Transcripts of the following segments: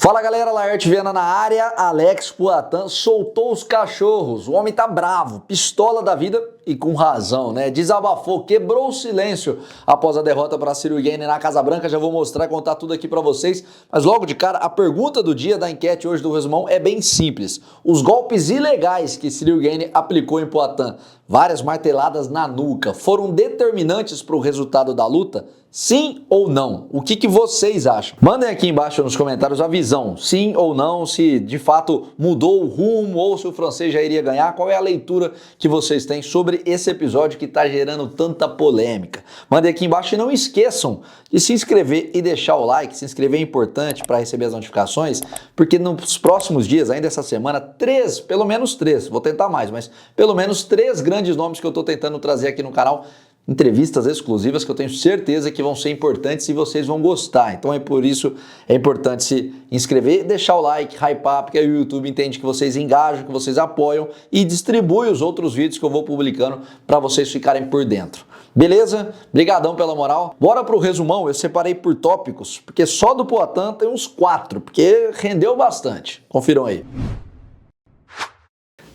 Fala galera, Laerte Viana na área, Alex Poatan soltou os cachorros, o homem tá bravo, pistola da vida e com razão, né? Desabafou, quebrou o silêncio após a derrota para Ciryl Gane na Casa Branca. Já vou mostrar, contar tudo aqui para vocês, mas logo de cara, a pergunta do dia da enquete hoje do resumão é bem simples. Os golpes ilegais que Ciryl Gane aplicou em Poatan, várias marteladas na nuca, foram determinantes para o resultado da luta? Sim ou não? O que vocês acham? Mandem aqui embaixo nos comentários a visão, sim ou não, se de fato mudou o rumo ou se o francês já iria ganhar. Qual é a leitura que vocês têm sobre esse episódio que está gerando tanta polêmica? Mandem aqui embaixo e não esqueçam de se inscrever e deixar o like. Se inscrever é importante para receber as notificações, porque nos próximos dias, ainda essa semana, pelo menos três, vou tentar mais, mas pelo menos 3 grandes nomes que eu estou tentando trazer aqui no canal. Entrevistas exclusivas que eu tenho certeza que vão ser importantes e vocês vão gostar. Então é por isso é importante se inscrever, deixar o like, hypar, porque aí o YouTube entende que vocês engajam, que vocês apoiam e distribui os outros vídeos que eu vou publicando para vocês ficarem por dentro. Beleza? Brigadão pela moral. Bora pro resumão, eu separei por tópicos, porque só do Poatan tem uns 4, porque rendeu bastante. Confiram aí.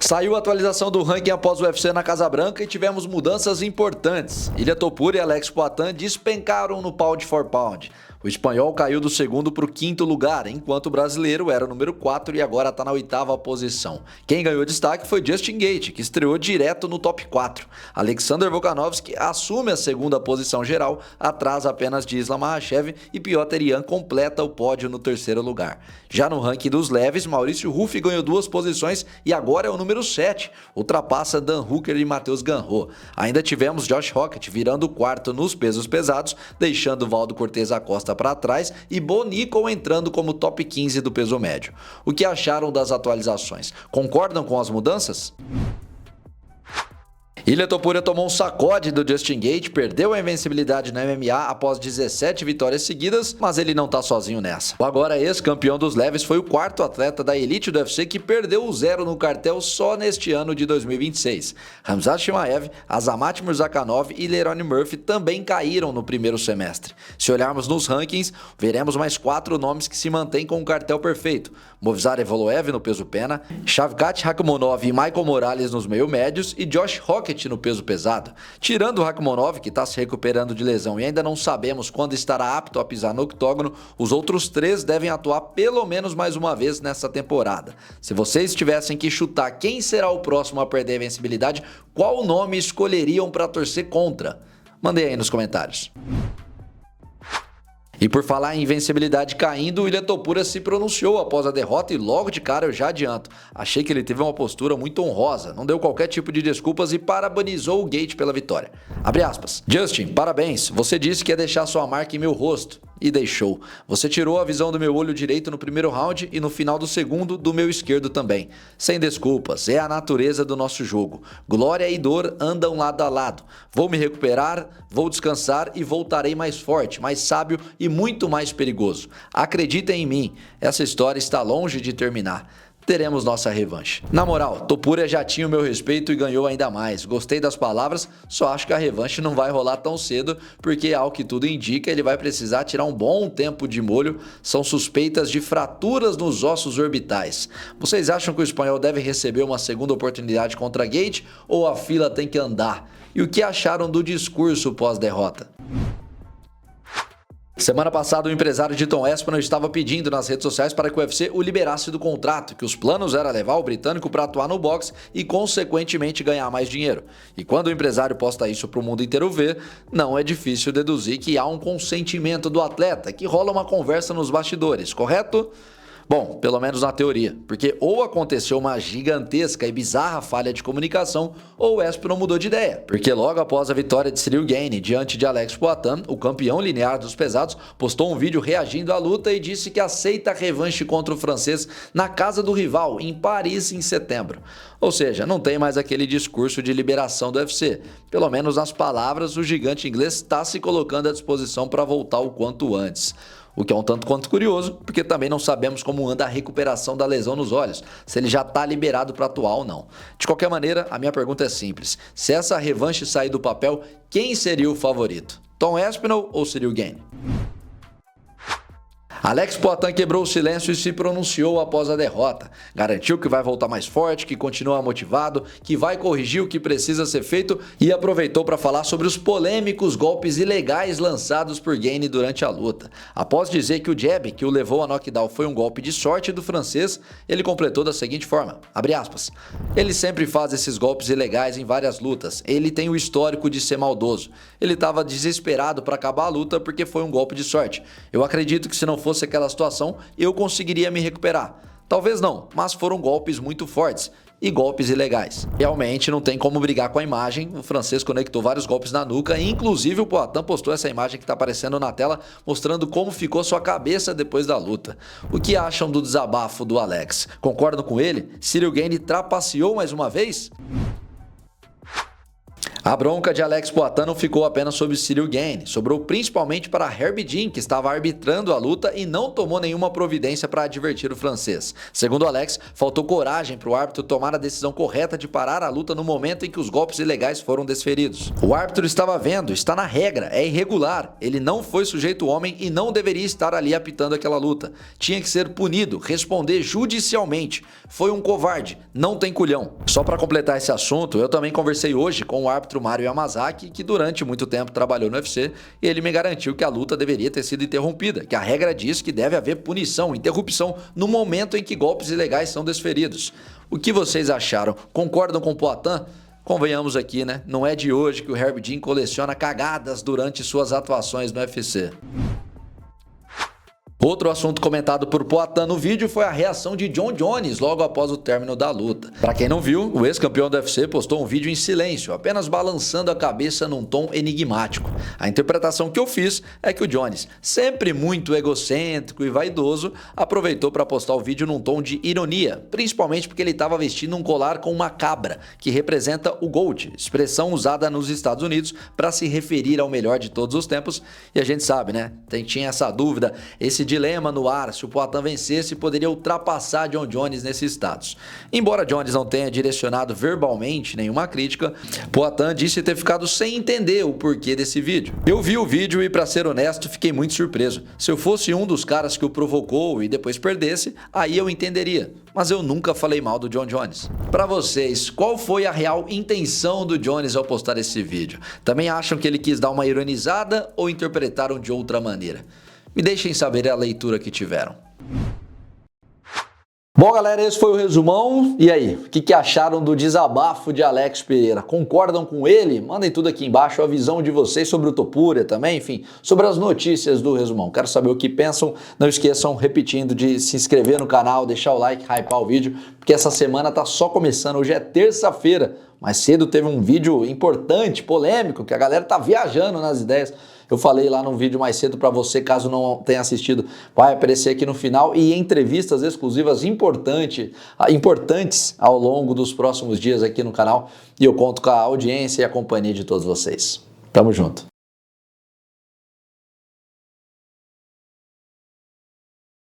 Saiu a atualização do ranking após o UFC na Casa Branca e tivemos mudanças importantes. Ilia Topuria e Alex Poatan despencaram no Pound for Pound. O espanhol caiu do segundo para o 5º lugar, enquanto o brasileiro era o número 4 e agora está na 8ª posição. Quem ganhou destaque foi Justin Gaethje, que estreou direto no top 4. Alexander Volkanovski assume a 2ª posição geral, atrás apenas de Islam Makhachev, e Petr Yan completa o pódio no 3º lugar. Já no ranking dos leves, Maurício Ruffi ganhou 2 posições e agora é o número 7, ultrapassa Dan Hooker e Matheus Gamrot. Ainda tivemos Josh Rocket virando o 4º nos pesos pesados, deixando Valdo Cortez Acosta para trás e Bo Nickal entrando como top 15 do peso médio. O que acharam das atualizações? Concordam com as mudanças? Ilia Topuria tomou um sacode do Justin Gaethje, perdeu a invencibilidade no MMA após 17 vitórias seguidas, mas ele não tá sozinho nessa. O agora ex-campeão dos leves foi o 4º atleta da elite do UFC que perdeu o 0 no cartel só neste ano de 2026. Khamzat Chimaev, Azamat Murzakanov e Lerone Murphy também caíram no primeiro semestre. Se olharmos nos rankings, veremos mais 4 nomes que se mantêm com o cartel perfeito. Movsar Evloev no peso pena, Shavkat Rakhmonov e Michael Morales nos meio médios e Josh Rocket no peso pesado. Tirando o Rakhmonov, que está se recuperando de lesão e ainda não sabemos quando estará apto a pisar no octógono, os outros 3 devem atuar pelo menos mais uma vez nessa temporada. Se vocês tivessem que chutar quem será o próximo a perder a invencibilidade, qual nome escolheriam para torcer contra? Mandem aí nos comentários. E por falar em invencibilidade caindo, o Ilia Topuria se pronunciou após a derrota e logo de cara eu já adianto. Achei que ele teve uma postura muito honrosa, não deu qualquer tipo de desculpas e parabenizou o Gaethje pela vitória. Abre aspas. Justin, parabéns, você disse que ia deixar sua marca em meu rosto. E deixou. Você tirou a visão do meu olho direito no primeiro round e no final do segundo do meu esquerdo também. Sem desculpas, é a natureza do nosso jogo. Glória e dor andam lado a lado. Vou me recuperar, vou descansar e voltarei mais forte, mais sábio e muito mais perigoso. Acreditem em mim, essa história está longe de terminar. Teremos nossa revanche. Na moral, Topuria já tinha o meu respeito e ganhou ainda mais. Gostei das palavras, só acho que a revanche não vai rolar tão cedo, porque ao que tudo indica, ele vai precisar tirar um bom tempo de molho. São suspeitas de fraturas nos ossos orbitais. Vocês acham que o espanhol deve receber uma segunda oportunidade contra Gaethje ou a fila tem que andar? E o que acharam do discurso pós-derrota? Semana passada, o empresário de Tom Aspinall estava pedindo nas redes sociais para que o UFC o liberasse do contrato, que os planos era levar o britânico para atuar no boxe e, consequentemente, ganhar mais dinheiro. E quando o empresário posta isso para o mundo inteiro ver, não é difícil deduzir que há um consentimento do atleta, que rola uma conversa nos bastidores, correto? Bom, pelo menos na teoria, porque ou aconteceu uma gigantesca e bizarra falha de comunicação, ou o Aspinall mudou de ideia. Porque logo após a vitória de Ciryl Gane diante de Alex Poatan, o campeão linear dos pesados postou um vídeo reagindo à luta e disse que aceita a revanche contra o francês na casa do rival, em Paris, em setembro. Ou seja, não tem mais aquele discurso de liberação do UFC. Pelo menos nas palavras, o gigante inglês está se colocando à disposição para voltar o quanto antes. O que é um tanto quanto curioso, porque também não sabemos como anda a recuperação da lesão nos olhos, se ele já está liberado para atuar ou não. De qualquer maneira, a minha pergunta é simples. Se essa revanche sair do papel, quem seria o favorito? Tom Aspinall ou Ciryl Gane? Alex Poatan quebrou o silêncio e se pronunciou após a derrota. Garantiu que vai voltar mais forte, que continua motivado, que vai corrigir o que precisa ser feito e aproveitou para falar sobre os polêmicos golpes ilegais lançados por Gane durante a luta. Após dizer que o jab que o levou a knockdown foi um golpe de sorte do francês, ele completou da seguinte forma, abre aspas, ele sempre faz esses golpes ilegais em várias lutas, ele tem o histórico de ser maldoso. Ele estava desesperado para acabar a luta porque foi um golpe de sorte. Eu acredito que se não fosse aquela situação, eu conseguiria me recuperar. Talvez não, mas foram golpes muito fortes e golpes ilegais. Realmente não tem como brigar com a imagem, o francês conectou vários golpes na nuca e inclusive o Poatan postou essa imagem que está aparecendo na tela mostrando como ficou sua cabeça depois da luta. O que acham do desabafo do Alex? Concordam com ele? Ciryl Gane trapaceou mais uma vez? A bronca de Alex Poatan não ficou apenas sobre Ciryl Gane, sobrou principalmente para Herbie Dean, que estava arbitrando a luta e não tomou nenhuma providência para advertir o francês. Segundo Alex, faltou coragem para o árbitro tomar a decisão correta de parar a luta no momento em que os golpes ilegais foram desferidos. O árbitro estava vendo, está na regra, é irregular, ele não foi sujeito homem e não deveria estar ali apitando aquela luta. Tinha que ser punido, responder judicialmente. Foi um covarde, não tem culhão. Só para completar esse assunto, eu também conversei hoje com o árbitro Mario Yamazaki, que durante muito tempo trabalhou no UFC, e ele me garantiu que a luta deveria ter sido interrompida, que a regra diz que deve haver punição, interrupção, no momento em que golpes ilegais são desferidos. O que vocês acharam? Concordam com o Poatan? Convenhamos aqui, né? Não é de hoje que o Herbie Dean coleciona cagadas durante suas atuações no UFC. Outro assunto comentado por Poatan no vídeo foi a reação de Jon Jones logo após o término da luta. Para quem não viu, o ex-campeão do UFC postou um vídeo em silêncio, apenas balançando a cabeça num tom enigmático. A interpretação que eu fiz é que o Jones, sempre muito egocêntrico e vaidoso, aproveitou para postar o vídeo num tom de ironia, principalmente porque ele estava vestindo um colar com uma cabra, que representa o GOAT, expressão usada nos Estados Unidos para se referir ao melhor de todos os tempos. E a gente sabe, né? Tinha essa dúvida, esse dilema no ar, se o Poatan vencesse, poderia ultrapassar Jon Jones nesse status. Embora Jones não tenha direcionado verbalmente nenhuma crítica, Poatan disse ter ficado sem entender o porquê desse vídeo. Eu vi o vídeo e, para ser honesto, fiquei muito surpreso. Se eu fosse um dos caras que o provocou e depois perdesse, aí eu entenderia. Mas eu nunca falei mal do Jon Jones. Para vocês, qual foi a real intenção do Jones ao postar esse vídeo? Também acham que ele quis dar uma ironizada ou interpretaram de outra maneira? Me deixem saber a leitura que tiveram. Bom, galera, esse foi o resumão. E aí, o que acharam do desabafo de Alex Pereira? Concordam com ele? Mandem tudo aqui embaixo, a visão de vocês sobre o Topuria também, enfim, sobre as notícias do resumão. Quero saber o que pensam. Não esqueçam, repetindo, de se inscrever no canal, deixar o like, hypar o vídeo, porque essa semana tá só começando. Hoje é terça-feira. Mais cedo teve um vídeo importante, polêmico, que a galera tá viajando nas ideias. Eu falei lá no vídeo mais cedo para você, caso não tenha assistido, vai aparecer aqui no final e entrevistas exclusivas importantes ao longo dos próximos dias aqui no canal. E eu conto com a audiência e a companhia de todos vocês. Tamo junto.